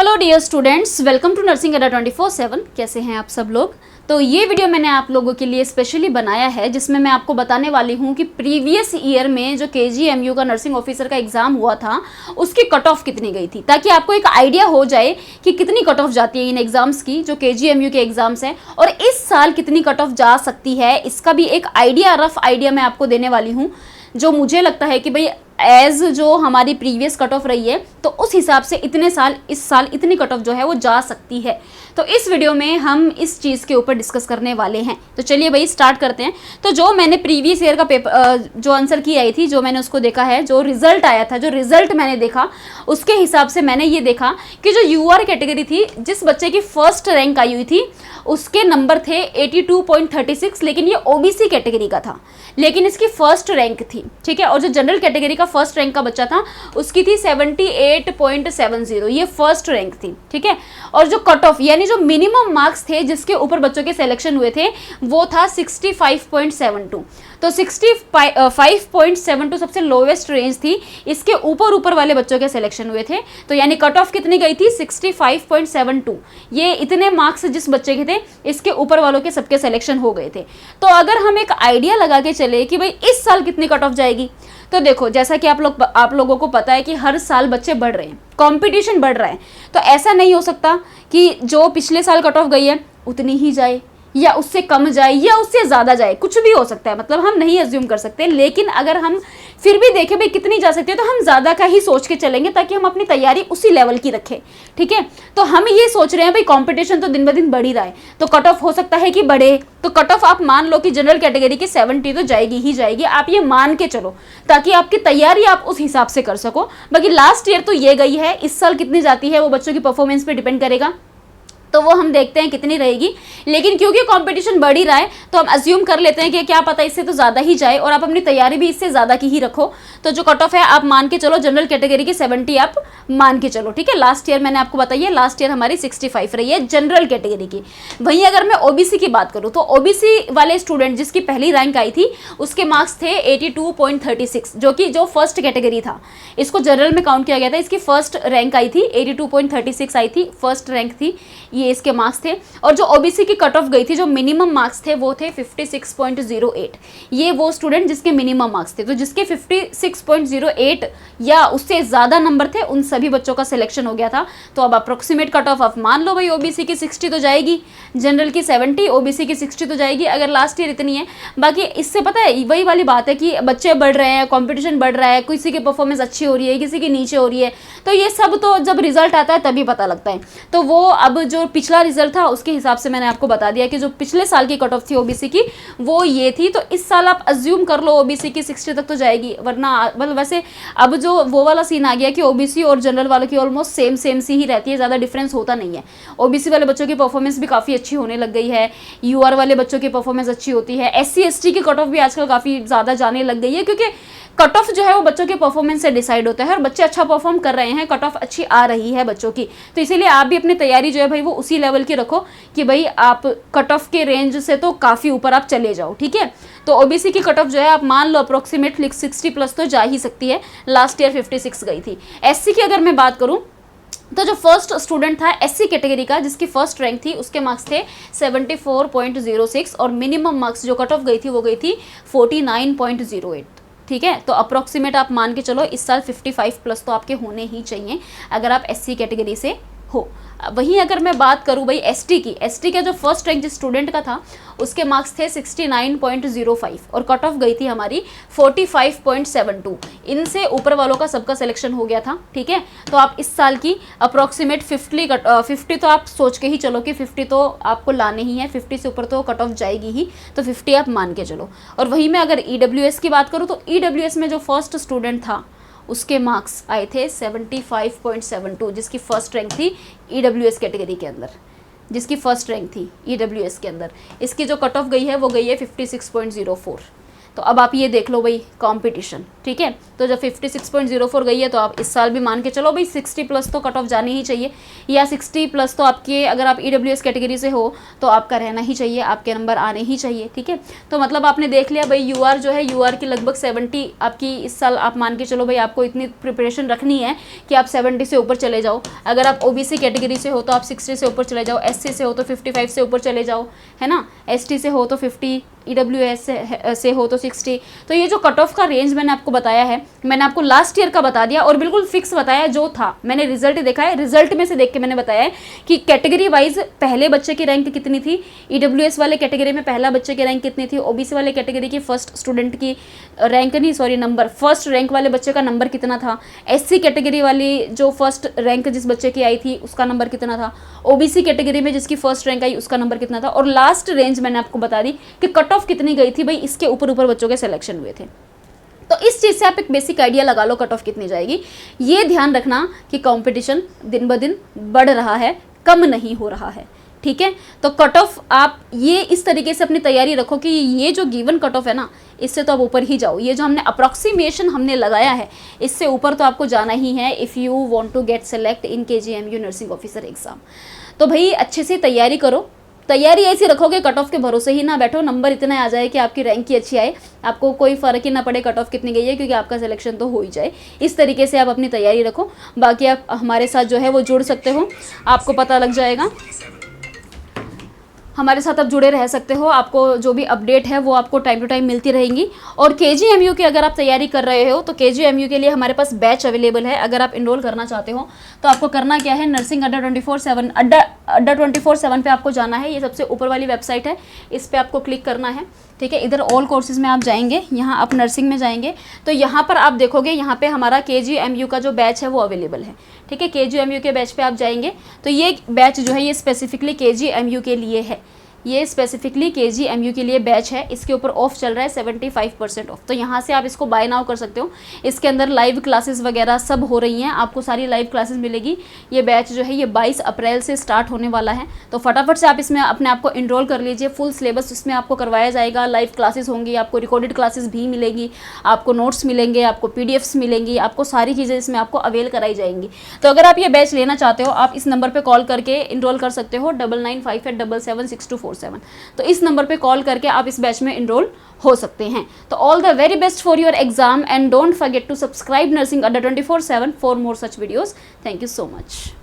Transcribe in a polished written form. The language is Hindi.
Hello dear students, welcome to nursing Adda 24/7। कैसे हैं आप सब लोग। तो ये वीडियो मैंने आप लोगों के लिए स्पेशली बनाया है जिसमें मैं आपको बताने वाली हूँ कि प्रीवियस ईयर में जो KGMU का नर्सिंग ऑफिसर का एग्ज़ाम हुआ था उसकी कट ऑफ कितनी गई थी, ताकि आपको एक आइडिया हो जाए कि कितनी कट ऑफ जाती है इन एग्ज़ाम्स की जो KGMU के एग्ज़ाम्स हैं, और इस साल कितनी कट ऑफ जा सकती है इसका भी एक आइडिया, रफ आइडिया मैं आपको देने वाली हूँ। जो मुझे लगता है कि भाई एज जो हमारी प्रीवियस कट ऑफ रही है तो उस हिसाब से इस साल इतनी कट ऑफ जो है वो जा सकती है। तो इस वीडियो में हम इस चीज़ के ऊपर डिस्कस करने वाले हैं। तो चलिए भाई स्टार्ट करते हैं। तो जो मैंने प्रीवियस ईयर का पेपर जो आंसर की आई थी, जो मैंने उसको देखा है, जो रिजल्ट आया था, जो रिजल्ट मैंने देखा उसके हिसाब से मैंने ये देखा कि जो UR कैटेगरी थी, जिस बच्चे की फर्स्ट रैंक आई हुई थी उसके नंबर थे 82.36, लेकिन ये OBC कैटेगरी का था, लेकिन इसकी फर्स्ट रैंक थी, ठीक है। और जो जनरल कैटेगरी का फर्स्ट रैंक का बच्चा था उसकी थी 78.70, ये फर्स्ट रैंक थी, ठीक है। और जो कट ऑफ यानी जो मिनिमम मार्क्स थे जिसके ऊपर बच्चों के सिलेक्शन हुए थे वो था 65.72। तो 65.72 सबसे लोवेस्ट रेंज थी, इसके ऊपर वाले बच्चों के सिलेक्शन हुए थे। तो यानी कट ऑफ कितनी गई थी 65.72। ये इतने मार्क्स जिस बच्चे के थे इसके ऊपर वालों के सबके सिलेक्शन हो गए थे। तो अगर हम एक आइडिया लगा के चले कि भाई इस साल कितनी कट ऑफ जाएगी, तो देखो जैसा कि आप लोगों को पता है कि हर साल बच्चे बढ़ रहे हैं, कंपटीशन बढ़ रहा है। तो ऐसा नहीं हो सकता कि जो पिछले साल कट ऑफ गई है उतनी ही जाए या उससे कम जाए या उससे ज़्यादा जाए, कुछ भी हो सकता है, मतलब हम नहीं अज्यूम कर सकते। लेकिन अगर हम फिर भी देखें भाई कितनी जा सकती है तो हम ज़्यादा का ही सोच के चलेंगे ताकि हम अपनी तैयारी उसी लेवल की रखें, ठीक है। तो हम ये सोच रहे हैं भाई कंपटीशन तो दिन ब दिन बढ़ ही रहा है, तो कट ऑफ हो सकता है कि बढ़े। तो कट ऑफ आप मान लो कि जनरल कैटेगरी की 70 तो जाएगी ही जाएगी, आप ये मान के चलो ताकि आपकी तैयारी आप उस हिसाब से कर सको। बाकी लास्ट ईयर तो ये गई है, इस साल कितनी जाती है वो बच्चों की परफॉर्मेंस पे डिपेंड करेगा, तो वो हम देखते हैं कितनी रहेगी। लेकिन क्योंकि कंपटीशन बढ़ ही रहा है तो हम अज्यूम कर लेते हैं कि क्या पता इससे तो ज़्यादा ही जाए, और आप अपनी तैयारी भी इससे ज़्यादा की ही रखो। तो जो कट ऑफ है आप मान के चलो, जनरल कैटेगरी की 70 आप मान के चलो, ठीक है। लास्ट ईयर मैंने आपको बताइए, लास्ट ईयर हमारी 65 रही है जनरल कैटेगरी की। वहीं अगर मैं OBC की बात करूँ तो OBC वाले स्टूडेंट जिसकी पहली रैंक आई थी उसके मार्क्स थे 82.36, जो कि जो फर्स्ट कैटेगरी था, इसको जनरल में काउंट किया गया था। इसकी फर्स्ट रैंक आई थी 82.36 आई थी, फर्स्ट रैंक थी, ये इसके मार्क्स थे। और जो OBC की कट ऑफ गई थी, जो मिनिमम मार्क्स थे वो थे 56.08, ये वो स्टूडेंट जिसके मिनिमम मार्क्स थे। तो जिसके 56.08 या उससे ज़्यादा नंबर थे उन सभी बच्चों का सिलेक्शन हो गया था। तो अब अप्रोक्सीमेट कट ऑफ आप मान लो भाई OBC की 60 तो जाएगी, जनरल की 70, OBC की 60 तो जाएगी अगर लास्ट ईयर इतनी है। बाकी इससे पता है वही वाली बात है कि बच्चे बढ़ रहे हैं, कॉम्पिटिशन बढ़ रहा है, किसी की परफॉर्मेंस अच्छी हो रही है, किसी की नीचे हो रही है, तो ये सब तो जब रिजल्ट आता है तभी पता लगता है। तो वो अब जो पिछला रिजल्ट था उसके हिसाब से मैंने आपको बता दिया कि जो पिछले साल की कट ऑफ थी OBC की वो ये थी। तो इस साल आप अज्यूम कर लो OBC की 60 तक तो जाएगी, वरना मतलब वैसे अब जो वो वाला सीन आ गया कि OBC और जनरल वालों की ऑलमोस्ट सेम सी ही रहती है, ज़्यादा डिफरेंस होता नहीं है। OBC वाले बच्चों की परफॉर्मेंस भी काफ़ी अच्छी होने लग गई है, UR वाले बच्चों की परफॉर्मेंस अच्छी होती है, SC ST की कट ऑफ भी आजकल काफ़ी ज़्यादा जाने लग गई है, क्योंकि कट ऑफ जो है वो बच्चों के परफॉर्मेंस से डिसाइड होता है और बच्चे अच्छा परफॉर्म कर रहे हैं, कट ऑफ अच्छी आ रही है बच्चों की। तो इसीलिए आप भी अपनी तैयारी जो है भाई वो उसी लेवल की रखो कि भाई आप कट ऑफ के रेंज से तो काफ़ी ऊपर आप चले जाओ, ठीक है। तो OBC की कट ऑफ जो है आप मान लो अप्रोक्सीमेटली 60 प्लस तो जा ही सकती है, लास्ट ईयर 56 गई थी। SC की अगर मैं बात करूँ तो जो फर्स्ट स्टूडेंट था SC कैटेगरी का जिसकी फर्स्ट रैंक थी उसके मार्क्स थे 74.06 और मिनिमम मार्क्स जो कट ऑफ गई थी वो गई थी 49.08, ठीक है। तो अप्रोक्सीमेट आप मान के चलो इस साल 55 प्लस तो आपके होने ही चाहिए अगर आप SC कैटेगरी से हो। वहीं अगर मैं बात करूँ भाई ST का जो फर्स्ट रैंक जिस स्टूडेंट का था उसके मार्क्स थे 69.05 और कट ऑफ गई थी हमारी 45.72। इनसे ऊपर वालों का सबका सिलेक्शन हो गया था, ठीक है। तो आप इस साल की अप्रोक्सीमेट 50 तो आप सोच के ही चलो कि 50 तो आपको लाने ही है, 50 से ऊपर तो कट ऑफ जाएगी ही, तो 50 आप मान के चलो। और वहीं मैं अगर EWS की बात करूँ तो EWS में जो फर्स्ट स्टूडेंट था उसके मार्क्स आए थे 75.72, जिसकी फर्स्ट रैंक थी EWS कैटेगरी के अंदर, जिसकी फर्स्ट रैंक थी EWS के अंदर। इसकी जो कट ऑफ गई है वो गई है 56.04। तो अब आप ये देख लो भाई कंपटीशन, ठीक है। तो जब 56.04 गई है तो आप इस साल भी मान के चलो भाई 60 प्लस तो कट ऑफ जानी ही चाहिए, या 60 प्लस तो आपके, अगर आप EWS कैटेगरी से हो तो आपका रहना ही चाहिए, आपके नंबर आने ही चाहिए, ठीक है। तो मतलब आपने देख लिया भाई UR जो है, UR की लगभग 70 आपकी इस साल आप मान के चलो भाई, आपको इतनी प्रिपरेशन रखनी है कि आप 70 से ऊपर चले जाओ। अगर आप OBC कैटेगरी से हो तो आप 60 से ऊपर चले जाओ, SC से हो तो 55 से ऊपर चले जाओ, है ना, ST से हो तो 50, EWS से हो तो 60। तो ये जो कट ऑफ का रेंज मैंने आपको बताया है, मैंने आपको लास्ट ईयर का बता दिया और बिल्कुल फिक्स बताया जो था। मैंने रिजल्ट देखा है, रिजल्ट में से देख के मैंने बताया है कि कैटेगरी वाइज पहले बच्चे की रैंक कितनी थी, EWS वाले कैटेगरी में पहला बच्चे की रैंक कितनी थी, OBC वाले कैटेगरी की फर्स्ट स्टूडेंट की रैंक नहीं, सॉरी नंबर, फर्स्ट रैंक वाले बच्चे का नंबर कितना था, SC कैटेगरी वाली जो फर्स्ट रैंक जिस बच्चे की आई थी उसका नंबर कितना था, OBC कैटेगरी में जिसकी फर्स्ट रैंक आई उसका नंबर कितना था, और लास्ट रेंज मैंने आपको बता दी कि कट ऑफ कितनी गई थी भाई, इसके ऊपर ऊपर बच्चों के सिलेक्शन हुए थे। तो इस चीज़ से आप एक बेसिक आइडिया लगा लो कट ऑफ कितनी जाएगी। ये ध्यान रखना कि कंपटीशन दिन ब दिन बढ़ रहा है, कम नहीं हो रहा है, ठीक है। तो कट ऑफ आप ये इस तरीके से अपनी तैयारी रखो कि ये जो गिवन कट ऑफ है ना, इससे तो आप ऊपर ही जाओ। ये जो हमने अप्रॉक्सीमेशन हमने लगाया है, इससे ऊपर तो आपको जाना ही है if you want to get select in KGMU nursing officer exam. तो भाई अच्छे से तैयारी करो, तैयारी ऐसी रखोगे, कट ऑफ के भरोसे ही ना बैठो, नंबर इतना आ जाए कि आपकी रैंक ही अच्छी आए, आपको कोई फ़र्क ही ना पड़े कट ऑफ कितनी गई है, क्योंकि आपका सिलेक्शन तो हो ही जाए। इस तरीके से आप अपनी तैयारी रखो। बाकी आप हमारे साथ जो है वो जुड़ सकते हो, आपको पता लग जाएगा, हमारे साथ आप जुड़े रह सकते हो। आपको जो भी अपडेट है वो आपको टाइम टू टाइम मिलती रहेंगी। और KGMU की अगर आप तैयारी कर रहे हो तो KGMU के लिए हमारे पास बैच अवेलेबल है। अगर आप इनरोल करना चाहते हो तो आपको करना क्या है, नर्सिंग अड्डा 24/7 पे आपको जाना है। ये सबसे ऊपर वाली वेबसाइट है, इस पर आपको क्लिक करना है, ठीक है। इधर ऑल कोर्सेज में आप जाएंगे, यहाँ आप नर्सिंग में जाएंगे तो यहाँ पर आप देखोगे, यहाँ पे हमारा KGMU का जो बैच है वो अवेलेबल है, ठीक है। KGMU के बैच पे आप जाएंगे तो ये बैच जो है ये स्पेसिफिकली KGMU के लिए है, ये स्पेसिफिकली KGMU के लिए बैच है। इसके ऊपर ऑफ चल रहा है 75% ऑफ, तो यहाँ से आप इसको बाय नाउ कर सकते हो। इसके अंदर लाइव क्लासेस वगैरह सब हो रही हैं, आपको सारी लाइव क्लासेस मिलेगी। ये बैच जो है ये 22 अप्रैल से स्टार्ट होने वाला है, तो फटाफट से आप इसमें अपने आप को इनरोल कर लीजिए। फुल सिलेबस इसमें आपको करवाया जाएगा, लाइव क्लासेस होंगी, आपको रिकॉर्डेड क्लासेस भी मिलेगी, आपको नोट्स मिलेंगे, आपको PDFs मिलेंगी, आपको सारी चीज़ें इसमें आपको अवेल कराई जाएंगी। तो अगर आप ये बैच लेना चाहते हो, आप इस नंबर पर कॉल करके इनरोल कर सकते हो, 9958776247। तो इस नंबर पे कॉल करके आप इस बैच में इनरोल हो सकते हैं। तो all the very best for your exam and don't forget to subscribe nursing Adda 24/7 for more such videos. Thank you so much.